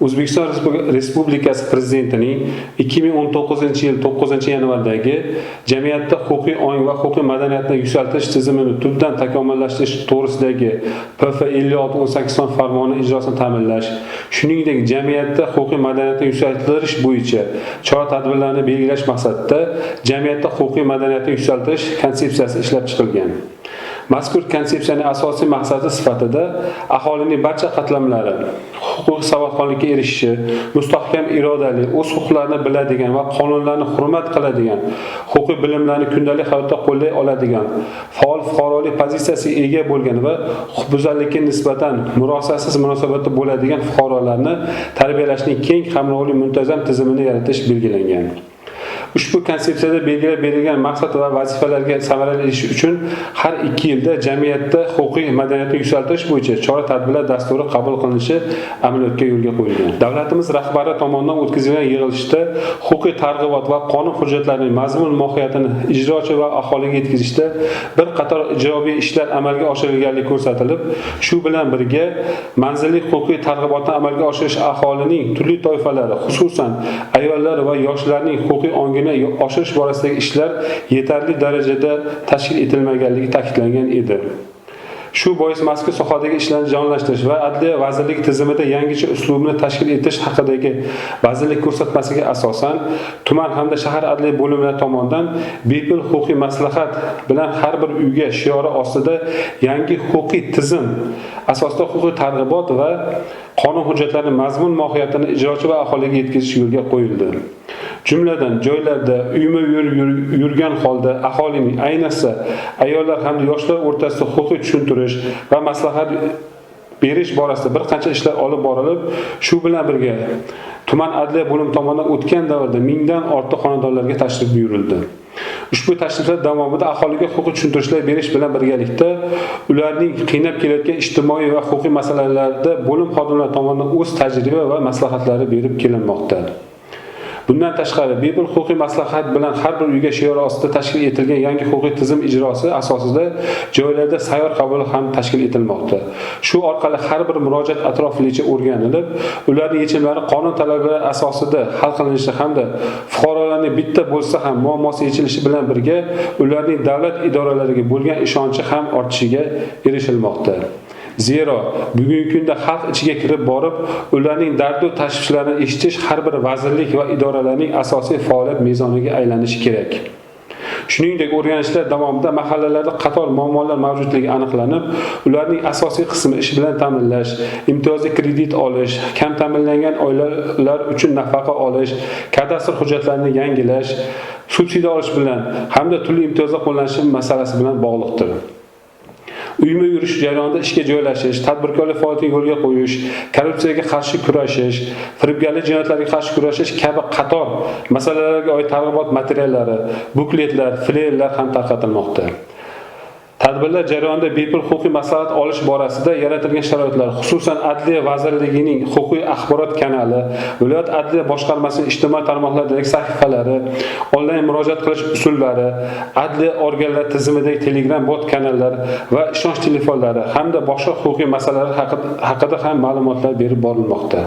O'zbekiston Respublikasi Prezidentining 2019-yil 9-yanvardagi jamiyatda huquqiy ong va huquqiy madaniyatni yuksaltirish tizimini tubdan takomillashtirish to'g'risidagi P.F. 5618 farmoni ijrosini ta'minlash, shuningdek jamiyatda huquqiy madaniyatni yuksaltirish bo'yicha chora-tadbirlarni belgilash maqsadida jamiyatda huquqiy madaniyatni yuksaltirish konsepsiyasi ishlab chiqilgan. Mazkur konsepsiyaning asosiy maqsadi sifatida aholining barcha qatlamlari huquqiy savodxonlikka erishishi, mustahkam irodali, o'z huquqlarini biladigan va qonunlarni hurmat qiladigan, huquqiy bilimlarni kundalik hayotda qo'llay oladigan, faol fuqarolik pozitsiyasiga ega bo'lgan va huquqbuzarlikka nisbatan murosasiz munosabatda bo'ladigan fuqarolarni tarbiyalashning keng qamrovli muntazam tizimini yaratish belgilangan. Ushbu konsepsiyada belgilab berilgan maqsad va vazifalarga samarali erishish uchun har 2 yilda jamiyatda huquqiy madaniyatni yuksaltirish bo'yicha chora-tadbirlar dasturi qabul qilinishi amaliyotga yo'lga qo'yilgan. Davlatimiz rahbari tomonidan o'tkazilgan yig'ilishda huquqiy targ'ibot va qonun hujjatlarining mazmun mohiyatini ijrochi va aholiga yetkazishda bir qator ijobiy ishlar amalga oshirilganligi ko'rsatilib, shu bilan birga manzilli huquqiy targ'ibotni amalga oshirish aholining turli toifalari, xususan ayollar va yoshlarning huquqiy ongini oshirish borasidagi ishlar yetarli darajada tashkil etilmaganligi ta'kidlangan edi. Shu bois mazkur sohadagi ishlarni jonlashtirish va Adliya vazirligi tizimida yangicha uslubni tashkil etish haqidagi vazirlik ko'rsatmasiga asosan tuman hamda shahar adliya bo'limlari tomonidan bepul huquqiy maslahat bilan har bir uyga shiori ostida yangi huquqiy tizim asosida huquqiy targ'ibot va qonun hujjatlarining mazmun mohiyatini ijrochi va aholiga yetkazish yo'lga qo'yildi. Jumladan joylarda uyma-uy yurgan holda aholining, ayniqsa ayollar hamda yoshlar o'rtasida huquqiy tushuntirish va maslahat berish borasida bir qancha ishlar olib borilib, shu bilan birga tuman adliya bo'limi tomonidan o'tgan davrda 1000 dan ortiq xonadonlarga tashrif buyurildi. Ushbu tashriflar davomida aholiga huquqiy tushuntirishlar berish bilan birgalikda ularning qiynab kelayotgan ijtimoiy va huquqiy masalalarda bo'lim xodimlari tomonidan o'z tajriba va maslahatlari berib kelinmoqda. Bundan tashqari, bepul huquqiy maslahat bilan har bir uyga shiori ostida tashkil etilgan yangi huquqiy tizim ijrosi asosida joylarda sayyor qabul ham tashkil etilmoqda. Shu orqali har bir murojaat atroflicha o'rganilib, ularning yechimlari qonun talablari asosida hal qilinishi hamda fuqarolarning bitta bo'lsa ham muammosi yechilishi bilan birga ularning davlat idoralariga bo'lgan ishonchi ham ortishiga erishilmoqda. Zero bugungi kunda xalq ichiga kirib borib, ularning dardu tashvishlarini eshitish har bir vazirlik va idoralarning asosiy faoliyat mezoniga aylanishi kerak. Shuningdek, o'rganishlar davomida mahallalarda qator muammolar mavjudligi aniqlanib, ularning asosiy qismi ish bilan ta'minlash, imtiyozli kredit olish, kam ta'minlangan oilalar uchun nafaqa olish, kadastr hujjatlarini yangilash, subsidiya olish bilan hamda turli imtiyozlar qo'llanishi masalasi bilan bog'liqdir. Uyma yurish jarayonida ishga joylashish, tadbirkorlik faoliyatiga yo'lga qo'yish, korrupsiyaga qarshi kurashish, firibgarlik jinoyatlariga qarshi kurashish kabi qator masalalarga oid targ'ibot materiallari, bukletlar, flyerlar ham tarqatilmoqda. Tadbirlar jarayonida bepul huquqiy maslahat olish borasida yaratilgan sharoitlar, xususan Adliya vazirligining huquqiy axborot kanali, viloyat adliya boshqarmasining ijtimoiy tarmoqlardagi sahifalari, onlayn murojaat qilish usullari, adliya organlari tizimidagi Telegram bot kanallar va ishonch telefonlari hamda boshqa huquqiy masalalar haqida ham ma'lumotlar berib borilmoqda.